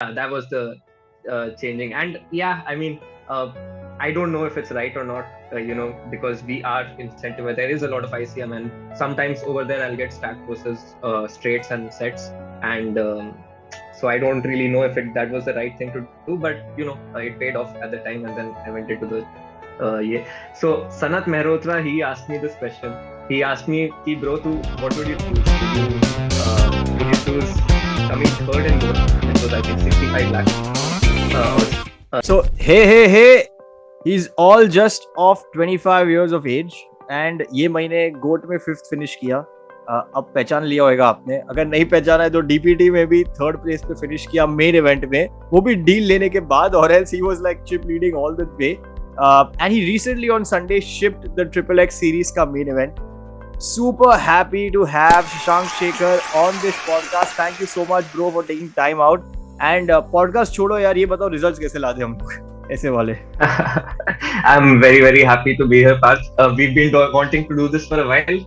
that was the changing. And yeah, I mean, I don't know if it's right or not, because we are incentivized. There is a lot of ICM, and sometimes over there I'll get stack versus straights and sets, and so I don't really know if that was the right thing to do, but it paid off at the time, and then I went into the yeah. So Sanat Mehrotra, he asked me this question. He asked me, "Ki bro, what would you choose? Would you choose coming third in gold, which was I think 65 lakhs, So hey, he's all just of 25 years of age and ये महीने गोट में 5th finish किया. अब पहचान लिया होगा आपने. अगर नहीं पहचाना है तो डीपीटी में भी 3rd प्लेस पे फिनिश किया मेन इवेंट में, वो भी डील लेने के बाद, और else he was like chip leading all the way. And he recently on Sunday shipped the XXX series का main event. Super happy to have Shashank Shekhar on this podcast. Thank you so much bro for taking time out. And podcast छोड़ो यार, ये बताओ results कैसे लाते हम लोग ऐसे वाले. I'm very very happy to be here, Parth. We've been wanting to do this for a while.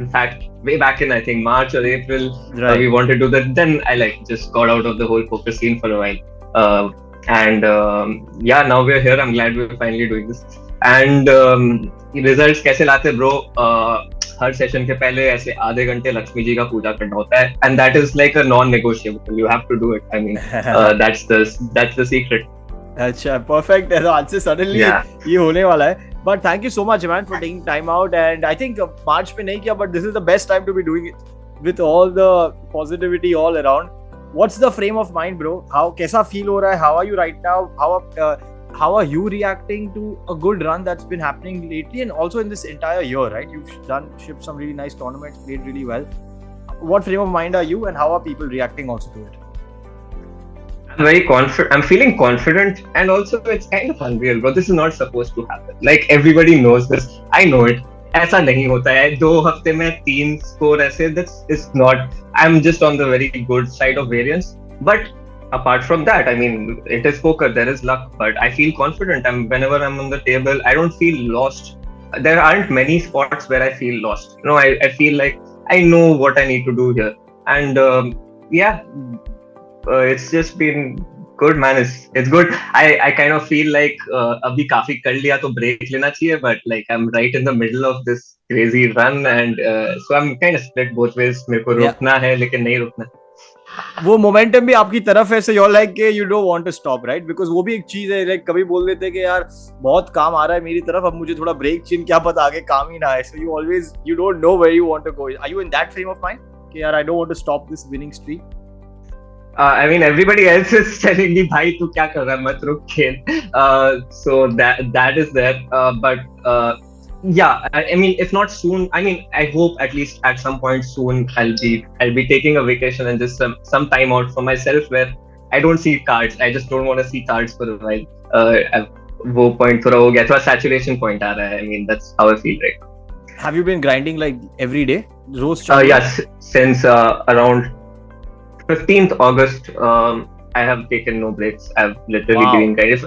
In fact, way back in I think March or April, Right. we wanted to do that. Then I just got out of the whole poker scene for a while. And yeah, now we're here. I'm glad we're finally doing this. And results कैसे लाते bro? हर session के पहले ऐसे आधे घंटे लक्ष्मी जी का पूजा करना होता है, and that is like a non-negotiable. You have to do it. I mean, that's the secret. अच्छा, perfect. तो आज से suddenly ये होने वाला है. But thank you so much man for taking time out, and I think March में नहीं किया, but this is the best time to be doing it with all the positivity all around. What's the frame of mind bro? कैसा feel हो रहा है? How are you right now? How are you reacting to a good run that's been happening lately and also in this entire year, right? You've shipped some really nice tournaments, played really well. What frame of mind are you, and how are people reacting also to it? I'm very confident. I'm feeling confident, and also it's kind of unreal, bro. This is not supposed to happen. Like everybody knows this. I know it. ऐसा नहीं होता है. 2 हफ्ते में 3 score ऐसे. This is not. I'm just on the very good side of variance. But apart from that, I mean, it is poker. There is luck, but I feel confident. Whenever I'm on the table, I don't feel lost. There aren't many spots where I feel lost. I feel like I know what I need to do here, and yeah. It's just been good, man. It's good. I kind of feel like अभी काफी कर लिया तो break लेना चाहिए, but like I'm right in the middle of this crazy run, and so I'm kind of split both ways. मेरे को रुकना है लेकिन नहीं रुकना. वो मोमेंटम भी आपकी तरफ है, so you're like you don't want to stop, right? Because वो भी एक चीज है, like कभी बोल देते कि यार बहुत काम आ रहा है मेरी तरफ, अब मुझे थोड़ा ब्रेक चाहिए, क्या पता आगे काम ही ना आए. So you don't know where you want to go. Are you in that frame of mind कि यार I don't want to stop this winning streak? I mean, everybody else is telling me, "Bhai, tu kya kar raha hai? Mat ruk khel." So that is there. But yeah, I mean, if not soon, I mean, I hope at least at some point soon I'll be taking a vacation and just some time out for myself where I don't see cards. I just don't want to see cards for a while. वो point थोड़ा हो गया, थोड़ा saturation point आ रहा है. I mean, that's how I feel right now. Have you been grinding like every day? Yes, since around 15th August, I have taken no breaks. I've literally been grinding.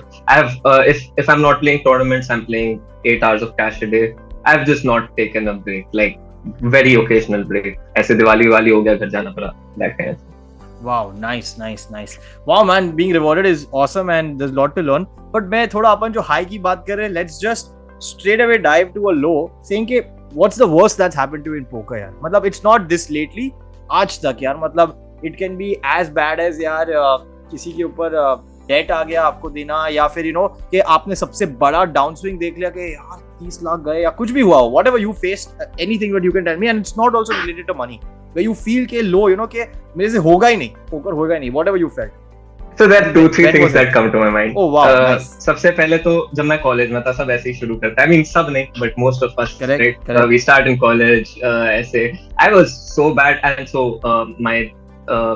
If I'm not playing tournaments, I'm playing 8 hours of cash a day. I've just not taken a break, like very occasional break. ऐसे दिवाली हो गया घर जाना पड़ा, that kind of thing. Wow, nice. Wow man, being rewarded is awesome and there's a lot to learn. But मैं थोड़ा अपन जो high की बात कर रहे हैं, let's just straight away dive to a low, saying कि what's the worst that's happened to you in poker यार? मतलब it's not this lately, आज तक यार, मतलब it can be as bad as यार किसी के ऊपर डेट आ गया आपको देना, या फिर कि आपने सबसे बड़ा डाउन स्विंग देख लिया कि यार 30 लाख गए, या कुछ भी हुआ हो, whatever you faced, anything that you can tell me, and it's not also related to money, where you feel कि low, कि मेरे से होगा ही नहीं, पोकर होगा ही नहीं, whatever you felt. So there are 2-3 things that come to my mind. Oh wow, nice. सबसे पहले तो जब मैं कॉलेज में था सब ऐसे ही शुरू करता है. I mean सब नहीं, but most of us. Correct. We start in college. ऐसे I was so bad, and so my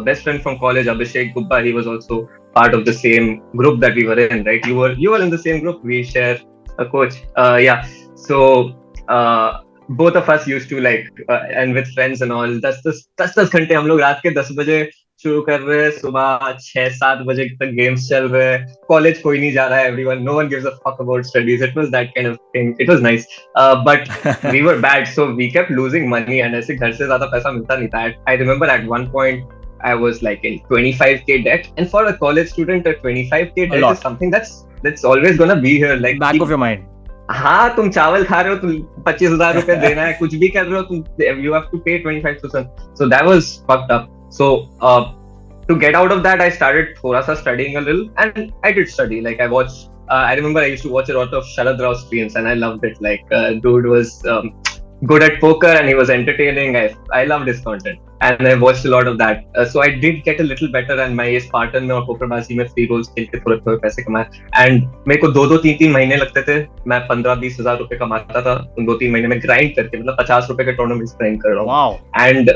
best friend from college, Abhishek Gupta, he was also part of the same group that we were in, right? You were in the same group. We share a coach. Yeah. So both of us used to like and with friends and all. 10 घंटे हम लोग रात के 10 बजे शुरू कर रहे हैं, सुबह 6-7 बजे तक गेम्स चल रहे हैं. कॉलेज कोई नहीं जा रहा है. No one gives a fuck about studies. It was that kind of thing. It was nice, but we were bad, so we kept losing money, and ऐसे घर से ज्यादा पैसा मिलता नहीं था. I remember at one point I was like in 25k debt, and for a college student, a 25k debt is something that's always gonna be here. Like back of your mind. हाँ, तुम चावल खा रहे हो, तुम 25,000 रुपए देना है, कुछ भी कर रहे हो तुम, you have to pay 25,000. So that was fucked up. So to get out of that, I started थोड़ा सा studying a little, and I did study. Like I watched. I remember I used to watch a lot of Sharad Rao streams, and I loved it. Like dude was good at poker, and he was entertaining. I loved his content, and I watched a lot of that. So I did get a little better, and मैं ये Spartan में और pokerबाजी में free rolls खेल के थोड़े थोड़े पैसे कमाए. And मेरे को 2-3 महीने लगते थे. मैं 15-20 हजार रुपए कमाता था उन 2-3 महीने में grind करके, मतलब 50 रुपए के tournaments grind कर रहा हूँ. Wow. And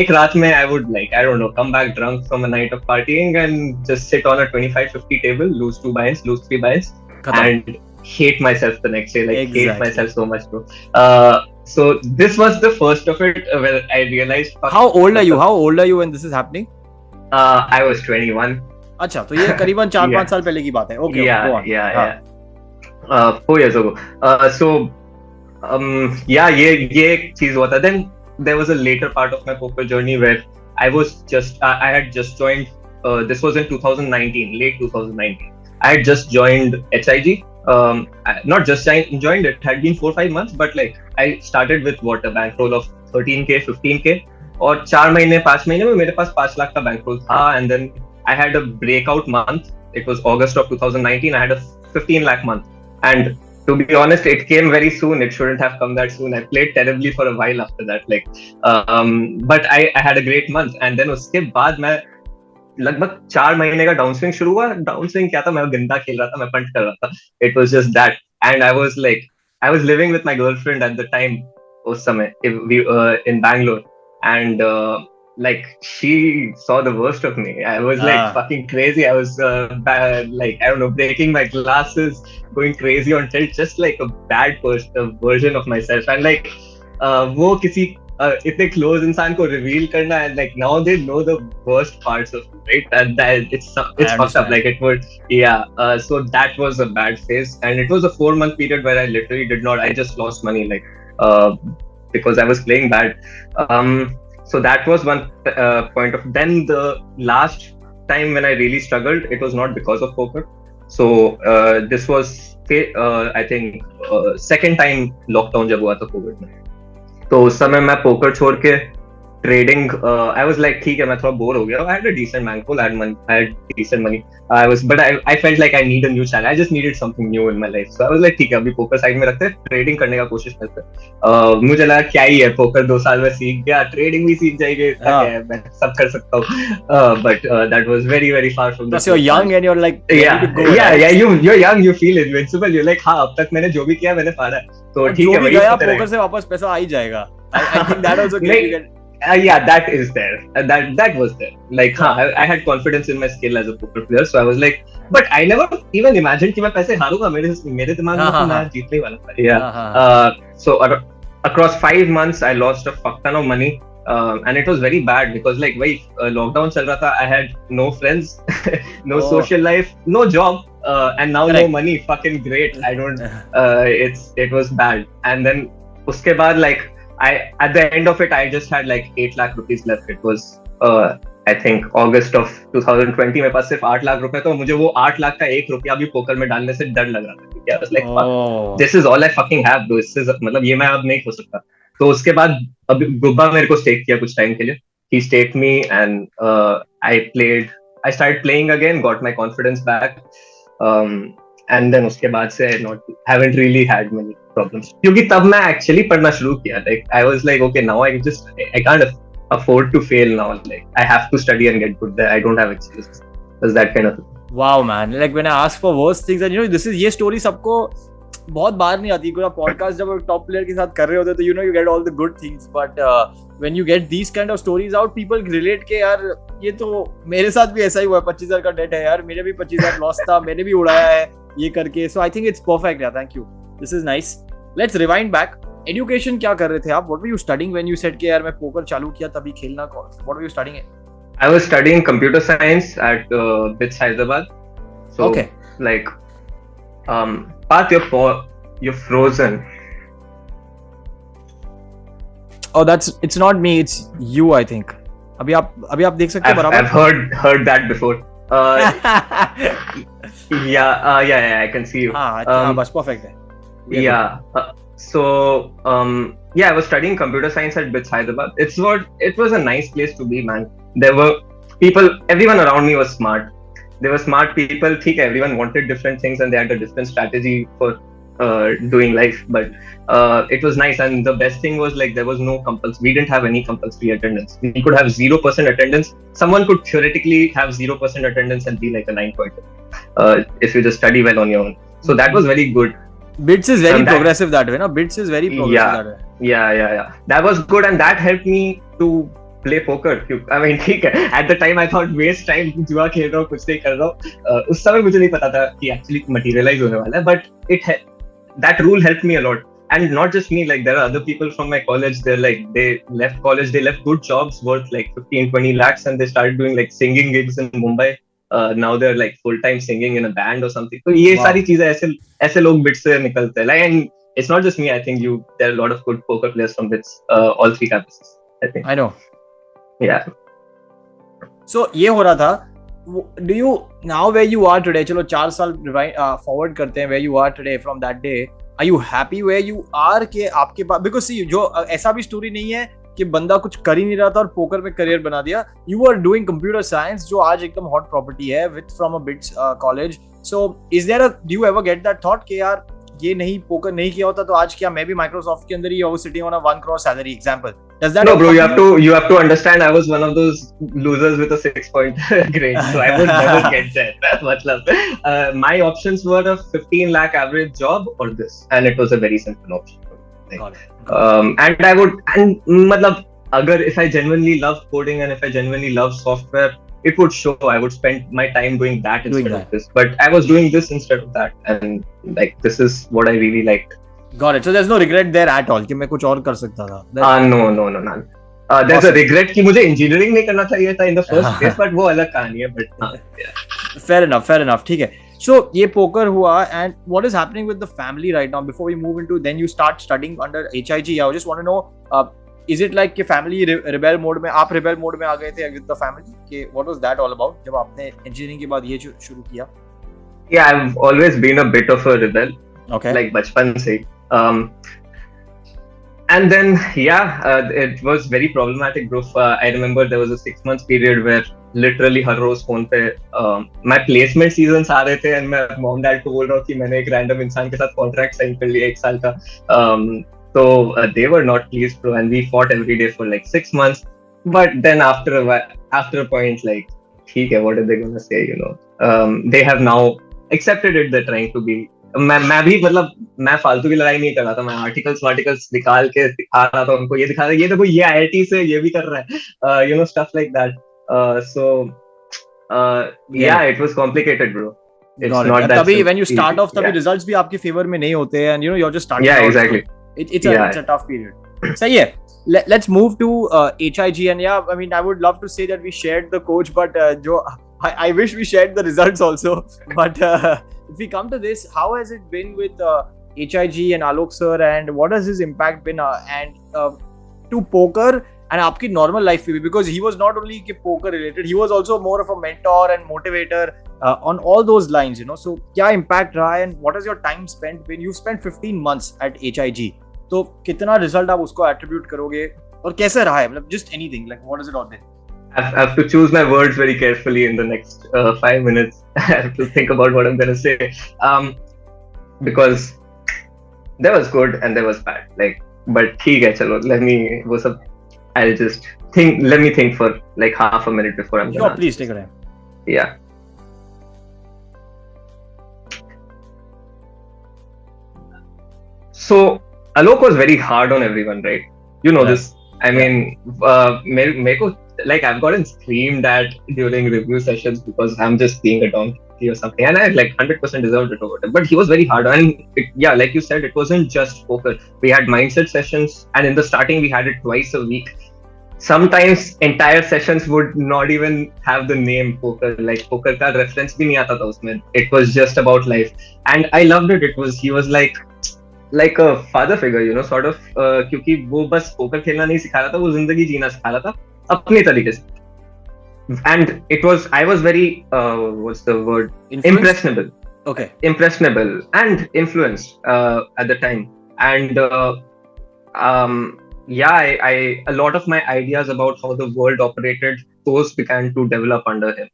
एक रात में I would like, I don't know, come back drunk from a night of partying and just sit on a 25-50 table, lose 2 buys, lose 3 buys, and hate myself the next day. Like hate myself so much, bro. So this was the first of it where I realized. How old are you? How old are you when this is happening? I was 21. अच्छा, तो ये करीबन 4-5 साल पहले की बात है. Okay. Yeah. 4 years ago. So ये एक चीज हुआ था. Then there was a later part of my poker journey where I had just joined. This was in 2019, late 2019. I had just joined HIG. Not just joined, it had been 4-5 months, but like I started with a bankroll of 13k, 15k, और 4 महीने 5 महीने में मेरे पास 5 लाख का bankroll था. And then I had a breakout month. It was August of 2019. I had a 15 lakh month, and to be honest, it came very soon. It shouldn't have come that soon. I played terribly for a while after that, like but I had a great month. And then उसके बाद मैं लगभग 4 महीने का down swing शुरू हुआ. Down swing क्या था, मैं गंदा खेल रहा था, मैं पंट कर रहा था. It was just that, and I was living with my girlfriend at the time, उस समय in Bangalore, and like she saw the worst of me. I was like fucking crazy. I was like, I don't know, breaking my glasses, going crazy on tilt, just like a bad version of myself. And like वो किसी इतने close इंसान को reveal करना, and like now they know the worst parts of it, right? And that it's fucked up. Like it would, so that was a bad phase, and it was a 4-month period where I literally did not. I just lost money, like because I was playing bad. So that was one point of. Then the last time when I really struggled, it was not because of poker. So this was I think second time lockdown जब हुआ था COVID में. तो उस समय मैं poker छोड़ के ट्रेडिंग, I was like, ठीक है, मैं थोड़ा बोर हो गया. I had a decent bankroll, I had decent money. But I felt like I need a new challenge. I just needed something new in my life. So I was like, ठीक है, अभी poker side में रखते हैं, trading करने का कोशिश करते हैं. मुझे लगा क्या ही है, पोकर 2 साल में सीख गया, ट्रेडिंग भी सीख जाएगी, मैं सब कर सकता हूँ. But that was very very far from. Plus you're young and you're like, you're young, you feel invincible. You're like, हाँ, अब तक मैंने जो भी किया मैंने पारा है, तो ठीक है, गया पोकर से वापस पैसा आ ही जाएगा. I think that also can. Yeah, that is there. That was there. Like, I had confidence in my skill as a poker player, so I was like, but I never even imagined कि मैं पैसे हारूंगा. मेरे दिमाग में तो मैं जीतने वाला था. Yeah. So across 5 months, I lost a fuck ton of money, and it was very bad because like lockdown चल रहा था. I had no friends, no social life, no job, and now no money. Fucking great. I don't. It was bad. And then उसके बाद like. At the end of it, I just had like 8 lakh rupees left. It was, I think, August of 2020. मेरे पास सिर्फ 8 लाख रुपए, तो मुझे वो 8 लाख का 1 रुपया भी पोकर में डालने से डर लग रहा था. I was like, fuck, this is all I fucking have, bro. इससे मतलब ये मैं अब नहीं हो सकता. तो उसके बाद अब गुब्बा मेरे को स्टेक किया कुछ टाइम के लिए. He staked me, and I started playing again, got my confidence back. And then उसके बाद से haven't really had many problems. क्योंकि तब मैं actually पढ़ना शुरू किया. Like I was like, okay, now I can't afford to fail now. Like I have to study and get good there. I don't have excuses. It's that kind of thing. Wow, man. Like when I ask for worst things, and this is ये story सबको बहुत बार नहीं आती. कोई podcast जब top player के साथ कर रहे होते तो you get all the good things, but when you get these kind of stories out, people relate के यार ये तो मेरे साथ भी ऐसा ही हुआ. 25,000 का debt है यार, मेरे भी 25,000 loss था, मैंने भी उड़ाया है ये करके. So I think it's perfect. Yeah, thank you. This is nice. Let's rewind back. Education क्या कर रहे थे आप? What were you studying when you said कि यार मैं poker चालू किया तभी खेलना? What were you studying? I was studying computer science at BITS Hyderabad. So okay. Like Path, you're frozen. Oh, it's not me, it's you, I think. अभी आप देख सकते हो बराबर? I've heard that before. Yeah, I can see you. हाँ बस perfect है. Yeah. I was studying computer science at BITS Hyderabad. It was a nice place to be, man. There were people, everyone around me was smart. They were smart people. ठीक है, everyone wanted different things and they had a different strategy for doing life. But it was nice, and the best thing was like there was no compulsory. We didn't have any compulsory attendance. We could have 0% attendance. Someone could theoretically have 0% attendance and be like a 9.0 if you just study well on your own. So that was very good. BITS is very progressive that way, no? BITS is very progressive that way. Yeah. That was good, and that helped me to play poker. I mean, ठीक है. At the time, I thought waste time, जुआ खेल रहा हूँ, कुछ नहीं कर रहा हूँ. उस समय मुझे नहीं पता था कि actually materialize होने वाला है. But that rule helped me a lot. And not just me, like there are other people from my college. They left college, they left good jobs worth like 15-20 lakhs, and they started doing like singing gigs in Mumbai. Now they're like full-time singing in a band or something. So ये सारी चीजें ऐसे लोग BITS से निकलते हैं. Like, and it's not just me. I think there are a lot of good poker players from BITS, all three campuses. I think. I know. Yeah. So ये हो रहा था. Do you now where you are today? चलो 4 साल forward करते हैं. Where you are today from that day. Are you happy where you are? कि आपके पास, because see, जो ऐसा भी स्टोरी नहीं है कि बंदा कुछ कर ही नहीं रहा था और पोकर में करियर बना दिया. You are doing computer science, जो आज एकदम hot property है, with from a BITS college. So do you ever get that thought कि यार ये नहीं पोकर नहीं किया होता तो आज क्या मैं भी माइक्रोसॉफ्ट के अंदर ही was sitting on a 1 crore salary example? Does that? No, bro. You have to understand. I was one of those losers with a 6-point grade, so I would never get there. मतलब, my options were a 15 lakh average job or this, and it was a very simple option. And I would, and मतलब, if I genuinely love coding and if I genuinely love software, it would show. I would spend my time doing that instead of this. But I was doing this instead of that, and like this is what I really liked. Got it. So there's no regret there at all कि मैं कुछ और कर सकता था. No, none. There's a regret कि मुझे engineering नहीं करना चाहिए था in the first place, but वो अलग कहानी है. But fair enough. ठीक है. So ये poker हुआ, and what is happening with the family right now? Before we move into, then you start studying under HIG. I just want to know, is it like कि family rebel mode में, आप rebel mode में आ गए थे with the family? कि what was that all about? जब आपने engineering के बाद ये शुरू किया? Yeah, I've always been a bit of a rebel. Okay. Like बचपन से. And then it was very problematic, bro. I remember there was a 6 months period where literally हर रोज फोन पे my placement seasons आ रहे थे and मैं mom dad को बोल रहा हूँ कि मैंने एक random इंसान के साथ contract sign कर लिया 1 साल का. So they were not pleased, bro, and we fought every day for like 6 months. But then after a point, like, ठीक है, what are they gonna say, you know? They have now accepted it. They're trying to be. मैं भी मतलब मैं फालतू की लड़ाई नहीं कर रहा था. मैं आर्टिकल्स निकाल के दिखा रहा था उनको. ये दिखा रहा था, ये देखो ये IIT से ये भी कर रहा है, you know, stuff like that. It was complicated, bro. It's not that तभी when you start off तभी results भी आपके favor में नहीं होते हैं, and you know you're just starting. Yeah, exactly. It's a tough period. सही है. Let's move to HIG, and I mean I would love to say that we shared the coach, but I wish we shared the results also. But if we come to this, how has it been with HIG and Alok sir, and what has his impact been to poker and आपकी normal life पे भी? Because he was not only poker related, he was also more of a mentor and motivator on all those lines, you know. So क्या impact रहा है, and what has your time spent been? You spent 15 months at HIG, तो कितना result आप उसको attribute करोगे और कैसे रहा है? मतलब just anything, like what is it all there? I have to choose my words very carefully in the next 5 minutes. I have to think about what I'm going to say. Because there was good and there was bad. Like, but ठीक है, चलो, I'll just think. Let me think for like half a minute before I'm Sure, please take a time. Yeah. So Alok was very hard on everyone, right? You know this. I mean, मेरे को, like, I've gotten screamed at during review sessions because I'm just being a donkey or something, and I like 100% deserved it over time. But he was very hard, and like you said, it wasn't just poker. We had mindset sessions, and in the starting we had it twice a week. Sometimes entire sessions would not even have the name poker, like poker का reference भी नहीं आता था उसमें. It was just about life, and I loved it. He was like a father figure, you know, sort of, क्योंकि वो बस poker खेलना नहीं सिखा रहा था, वो जिंदगी जीना सिखा रहा था. अपने तरीके से. And I was very what's the word, impressionable. Okay. Impressionable and influenced at the time. And a lot of my ideas about how the world operated, those began to develop under him.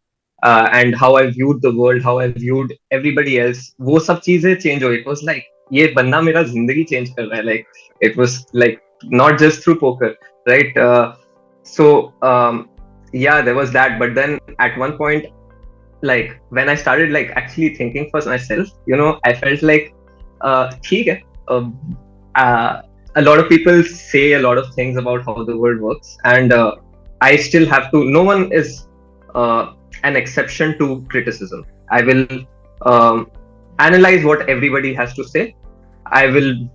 And how I viewed the world, how I viewed everybody else, वो सब चीजें change हुई. It was like ये बंदा मेरा जिंदगी change कर रहा है. Like it was like not just through poker, right? There was that. But then at one point, like when I started like actually thinking for myself, I felt like ठीक है. A lot of people say a lot of things about how the world works, and I still have to. No one is an exception to criticism. I will analyze what everybody has to say. I will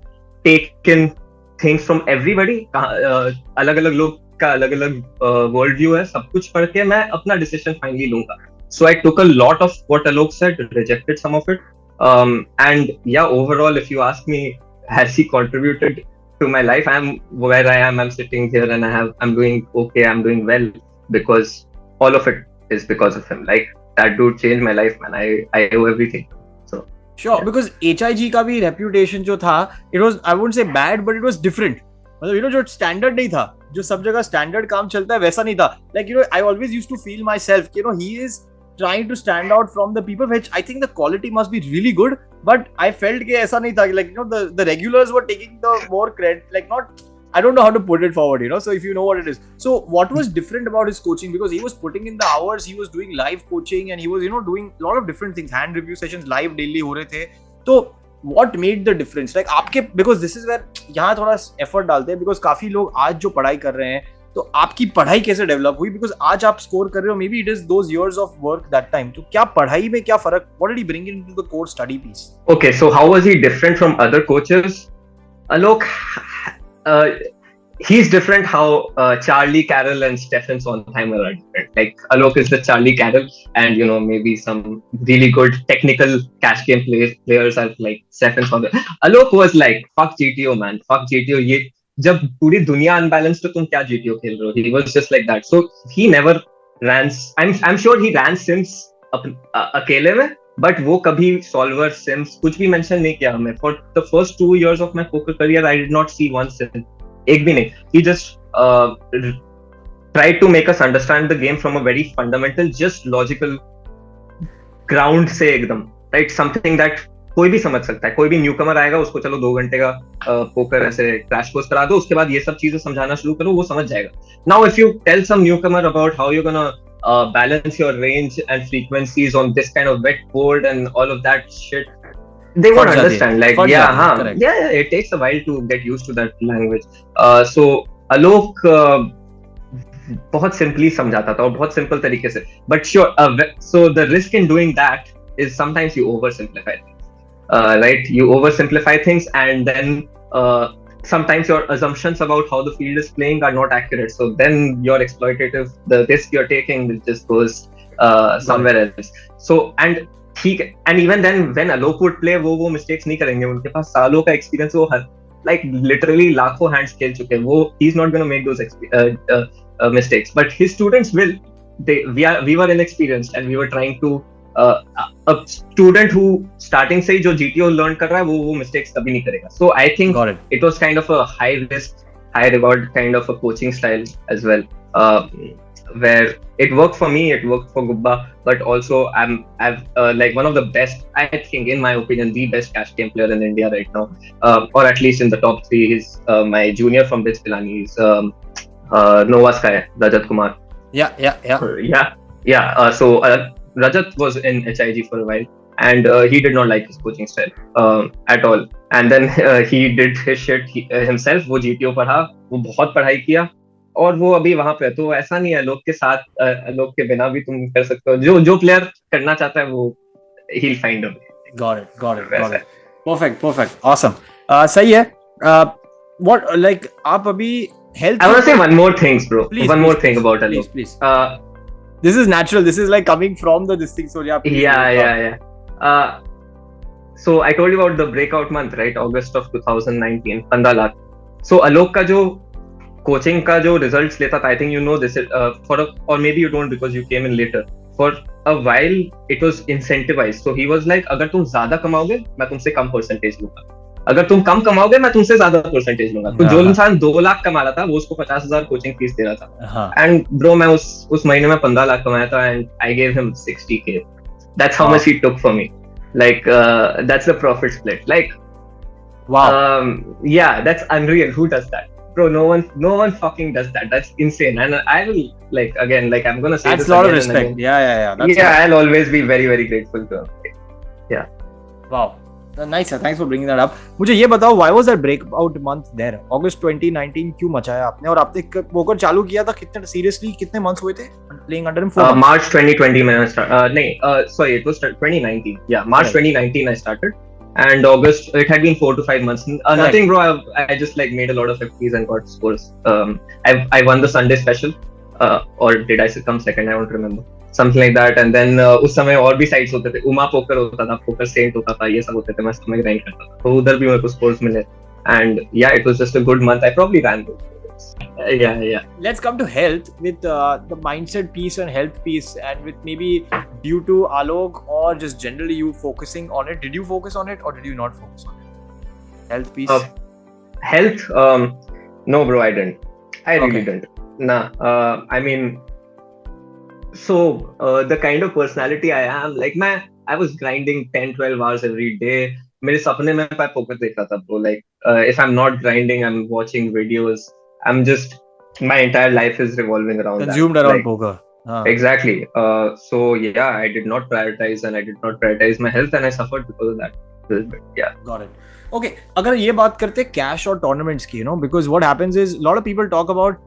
take in things from everybody. अलग-अलग लोग का अलग-अलग world view है. सब कुछ पढ़ के मैं अपना decision finally लूंगा. So I took a lot of what Alok said, rejected some of it, and overall, if you ask me, has he contributed to my life? I'm where I am. I'm sitting here, and I'm doing okay. I'm doing well because all of it is because of him. Like that dude changed my life, man. I owe everything. So sure, because HIG का भी reputation जो था, it was, I wouldn't say bad, but it was different. मतलब जो standard नहीं था, जो सब जगह standard काम चलता है वैसा नहीं था. Like I always used to feel myself, he is trying to stand out from the people, which I think the quality must be really good, but I felt कि ऐसा नहीं था. Like the regulars were taking the more credit, like not, I don't know how to put it forward, so if you know what it is. So what was different about his coaching? Because he was putting in the hours, he was doing live coaching, and he was doing a lot of different things. Hand review sessions live daily हो रहे थे. तो what made the difference? Like आपके, because this is where यहाँ थोड़ा effort डालते हैं, because काफी लोग आज जो पढ़ाई कर रहे हैं, तो आपकी पढ़ाई कैसे डेवलप हुई? बिकॉज आज आप स्कोर कर रहे हो, maybe it is those years of work that time. तो क्या पढ़ाई में क्या फर्क, what did he bring into the core study piece? Okay, so how was he different from other coaches? Alok, he's different how Charlie Carroll and Stephen Sondheimer are different. Like Alok is the Charlie Carroll, and maybe some really good technical cash game players are like Stephen Sondheimer. Alok was like, fuck GTO, man, fuck GTO. ये जब पूरी दुनिया unbalanced तो तुम क्या GTO खेल रहे हो? He was just like that. So he never ran. I'm sure he ran sims अकेले में, but वो कभी solver sims कुछ भी mention नहीं किया हमें. For the first 2 years of my poker career, I did not see one sim. एक भी नहीं. He just tried to make us understand the game from a very fundamental, just logical ground से एकदम, right? Something that कोई भी समझ सकता है. कोई भी न्यूकमर आएगा, उसको चलो 2 घंटे का पोकर ऐसे क्रैश कोर्स करा दो, उसके बाद ये सब चीजें समझाना शुरू करो, वो समझ जाएगा. Now if you tell some newcomer about how you gonna balance your range and frequencies on this kind of wet board and all of that shit, they won't understand. Like it takes a while to get used to that language. So Alok बहुत simply समझाता था और बहुत simple तरीके से. But sure, so the risk in doing that is sometimes you oversimplify things. Right, you oversimplify things, and then sometimes your assumptions about how the field is playing are not accurate. So then your exploitative, the risk you're taking just goes somewhere else. So and even then when Alok would play, वो mistakes नहीं करेंगे. उनके पास सालों का experience, वो like literally लाखों hands खेल चुके हैं. वो he's not going to make those mistakes, but his students will. We were inexperienced, and we were trying to a student who starting से ही जो GTO learn कर रहा है, वो mistakes कभी नहीं करेगा. So I think it was kind of a high risk, high reward kind of a coaching style as well, where it worked for me, it worked for Gubba, but also I've like one of the best, I think in my opinion, the best cash game player in India right now, or at least in the top 3 is my junior from Bits Pilani, is Nova Sky, Rajat Kumar. So Rajat was in HIG for a while, and he did not like his coaching style at all. And then he did his shit himself. वो GTO पढ़ा, वो बहुत पढ़ाई किया, और वो अभी वहाँ पे. तो ऐसा नहीं है, लोग के साथ, लोग के बिना भी तुम कर सकते हो. जो प्लेयर करना चाहता है वो he'll find a way. Got it. Perfect. Awesome. सही है. What, like आप अभी health? I want to say one more thing, bro. One more thing about Alok. Please. This is natural. This is like coming from this thing. So yeah. So I told you about the breakout month, right? August of 2019, 15 lakh. So Alok का जो coaching का जो results लेता था, I think you know this for और maybe you don't because you came in later, for a while it was incentivised, so he was like अगर तुम ज्यादा कमाओगे मैं तुमसे कम परसेंटेज लूंगा, अगर तुम कम कमाओगे मैं तुमसे ज्यादा परसेंटेज लूंगा। तो जो इंसान 2 लाख कमा रहा था वो उसको 50,000 कोचिंग फीस दे रहा था, एंड ब्रो मैं उस महीने में 15 लाख कमाया था, and I gave him 60K. That's how much he took for me. Like that's the profit split. Like wow. Yeah, that's unreal. Who does that? Bro, no one fucking does that. That's insane. And I will like again, like I'm gonna say that's this a lot of again respect. and again. Yeah. That's I'll always be very, very grateful to him. Yeah. Wow. Nice sir. Thanks for bringing that up. मुझे ये बताओ, why was that breakout month there? August 2019 क्यों मचाया आपने? और आपने poker चालू किया था कितने सीरियसली कितने months हुए थे playing under him? March 2020 में I started. Sorry, it was 2019. Yeah, March 2019 I started, and August it had been 4 to 5 months. Nothing, bro. I just like made a lot of FPs and got scores. I won the Sunday special, or did I come second? I don't remember. Something like that, and then उस समय और भी sites होते थे, Uma poker होता था, poker Saint होता था, ये सब होते थे, मैं समय ग्राइंड करता था, तो उधर भी मेरे को स्कोर्स मिले, and yeah, it was just a good month. I probably ran good. Yeah. Let's come to health with the mindset piece and health piece, and with maybe due to Alok or just generally you focusing on it. Did you focus on it or did you not focus on it? Health piece. Health. No, bro, I didn't. I really didn't. Nah. I mean. So the kind of personality I am, like I was grinding 10-12 hours every day. मेरे सपने में मैं poker देख रहा था, bro. Like if I'm not grinding, I'm watching videos. I'm just, my entire life is revolving around consumed that. around poker. Exactly. So yeah, I did not prioritize, and I did not prioritize my health, and I suffered because of that a little bit. Yeah. Got it. Okay. अगर ये बात करते हैं cash और tournaments की, you know, because what happens is a lot of people talk about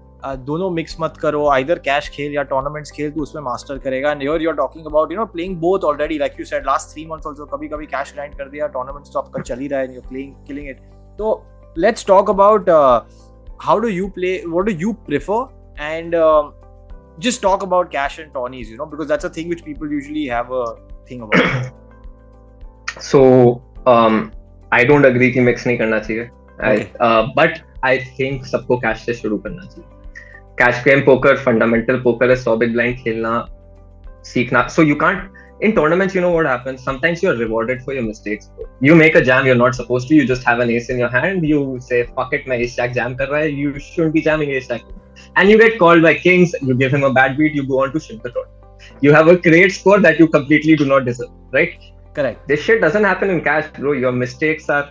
दोनों mix मत करो, आइदर कैश खेल या टूर्नामेंट्स खेल, तो उसमें मास्टर करेगा, and here you are talking about playing both already, like you said last 3 months also कभी कैश ग्राइंड कर दिया, टूर्नामेंट्स तो आपका चल ही रहा है, and you are playing killing it. तो let's talk about how do you play, what do you prefer, and just talk about cash and tourneys, because that's a thing which people usually have a thing about. So I don't agree कि mix नहीं करना चाहिए, but I think सबको cash से शुरू करना चाहिए. Cash game poker, fundamental poker है, 100 big blind खेलना सीखना. So you can't, in tournaments, you know what happens, sometimes you're rewarded for your mistakes. You make a jam you're not supposed to, you just have an ace in your hand, you say fuck it, मैं ace jack jam कर रहा है, you shouldn't be jamming ace jack, and you get called by kings, you give him a bad beat, you go on to ship the tournament, you have a great score that you completely do not deserve, right? Correct. This shit doesn't happen in cash, bro. Your mistakes are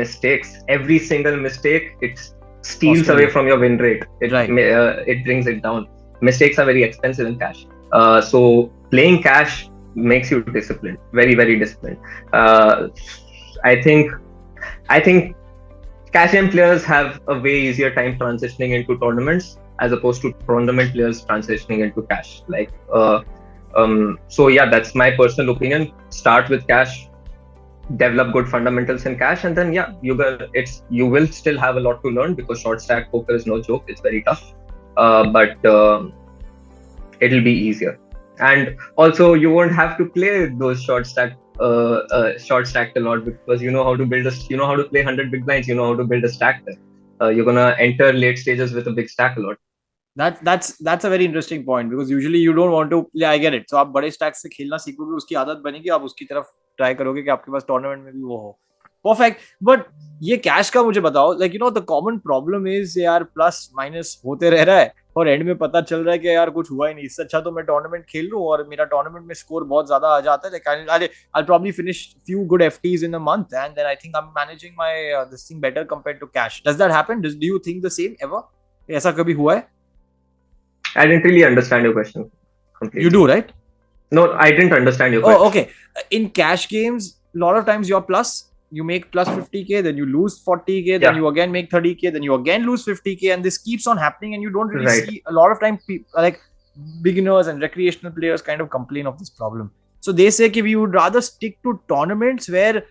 mistakes. Every single mistake, it steals away from your win rate. It brings it down. Mistakes are very expensive in cash. So playing cash makes you disciplined, very, very disciplined. I think cash game players have a way easier time transitioning into tournaments as opposed to tournament players transitioning into cash. Like, so yeah, that's my personal opinion. Start with cash, develop good fundamentals in cash, and then yeah, you will still have a lot to learn, because short stack poker is no joke. It's very tough, but it'll be easier, and also you won't have to play those short stacked a lot, because you know how to play 100 big blinds, you know how to build a stack there. You're gonna enter late stages with a big stack a lot. That's a very interesting point, because usually you don't want to play. I get it. So आप बड़े stacks से खेलना सीखोगे, उसकी आदत बनेगी, आप उसकी तरफ ट्राई करोगे कि आपके पास टूर्नामेंट में भी वो हो. परफेक्ट. बट ये कैश का मुझे बताओ, like the common problem is यार प्लस माइनस होते रह रहा है, और एंड में पता चल रहा है कि यार कुछ हुआ ही नहीं. इससे अच्छा तो मैं टूर्नामेंट खेल लूं और मेरा टूर्नामेंट में स्कोर बहुत ज्यादा आ जाता है. Like I'll probably finish few good FTs in a month, and then I think I'm managing my this thing better compared to cash. Does that happen? Do you think the same ever? ऐसा कभी हुआ है? I didn't really understand your question completely. You do, right? No, I didn't understand your question. Oh, okay. In cash games, a lot of times you're plus, you make plus 50K, then you lose 40K, then you again make 30K, then you again lose 50K, and this keeps on happening, and you don't really see a lot of time like beginners and recreational players kind of complain of this problem. So they say that we would rather stick to tournaments where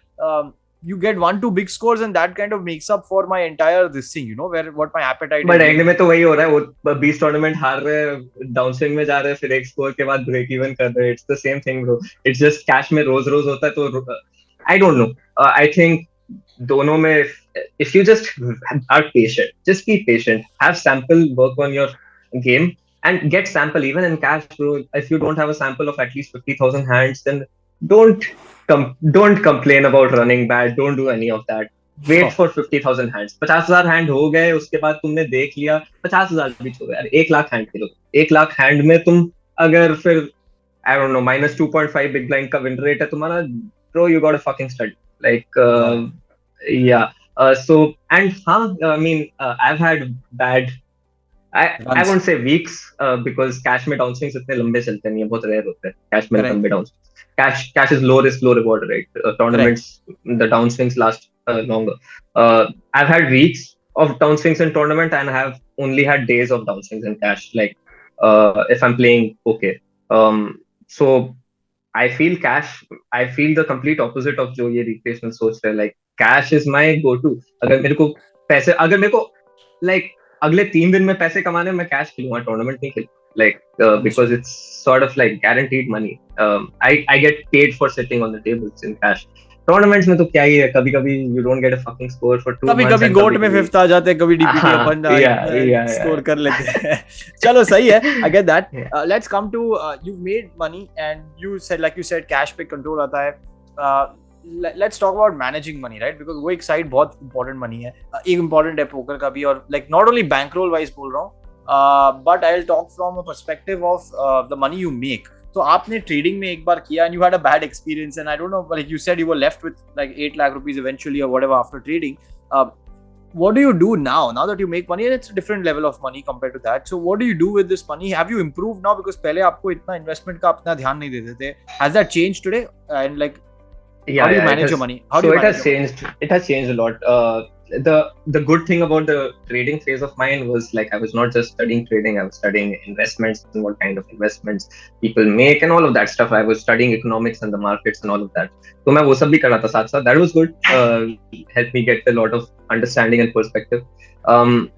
you get 1-2 big scores, and that kind of makes up for my entire this thing, where what my appetite. But end में तो वही हो रहा है, वो 20 tournament हार रहे हैं, डाउन स्विंग में जा रहे हैं, फिर एक स्कोर के बाद ब्रेक इवन कर रहे हैं. It's the same thing, bro. It's just cash में रोज होता है, तो I don't know. I think दोनों में if you just are patient, just be patient, have sample, work on your game and get sample even in cash, bro. If you don't have a sample of at least 50,000 hands, then don't don't complain about running bad, don't do any of that. Wait for 50,000 hands. 50,000 hand हो गए, उसके बाद तुमने देख लिया, 50,000 भी छोड़ो यार, 1 लाख हैंड खेलो, 1 लाख हैंड में तुम अगर फिर I don't know -2.5 big blind का win rate है तुम्हारा, bro, you got to fucking study. Like yeah. So and I mean I've had bad. I won't say weeks because cash में डाउन स्विंग्स इतने लंबे चलते नहीं है, बहुत रेयर होते हैं कैश में लंबे down swings. Cash is low risk, low reward, right? Tournaments, the down swings last longer. I've had weeks of down swings in tournament and have only had days of down swings in cash. Like if I'm playing poker. So I feel the complete opposite of जो ये replacement सोच रहे हैं. Like cash is my go-to. अगर मेरे को like अगले 3 दिन में पैसे कमाने मैं कैश खेलूंगा, टूर्नामेंट नहीं खेलूंगा. Like because it's sort of like guaranteed money. I get paid for sitting on the tables in cash. Tournaments में तो क्या ही है, कभी कभी you don't get a fucking score for 2 months. कभी गोट में 5th आ जाते हैं, कभी डीपीटी अपन स्कोर कर लेते हैं. चलो सही है, I get that. Let's come to you've made money and you said, like you said, cash पे कंट्रोल आता है. Let's talk about managing money, right? Because वो एक साइड बहुत important money है, एक important है पोकर का भी, और like not only bankroll wise बोल रहा हूँ, but I'll talk from a perspective of the money you make. तो आपने ट्रेडिंग में एक बार किया and you had a bad experience and I don't know, like you said you were left with like 8 lakh rupees eventually or whatever after trading. What do you do now that you make money, and it's a different level of money compared to that? So what do you do with this money? Have you improved now? Because पहले आपको इतना investment का अपना ध्यान नहीं देते थे. Has that changed today? And like how do you manage your money? It has changed a lot. The good thing about the trading phase of mine was like I was not just studying trading, I was studying investments and what kind of investments people make and all of that stuff. I was studying economics and the markets and all of that. So मैं वो सब भी कर रहा था साथ साथ. That was good. Helped me get a lot of understanding and perspective. I'm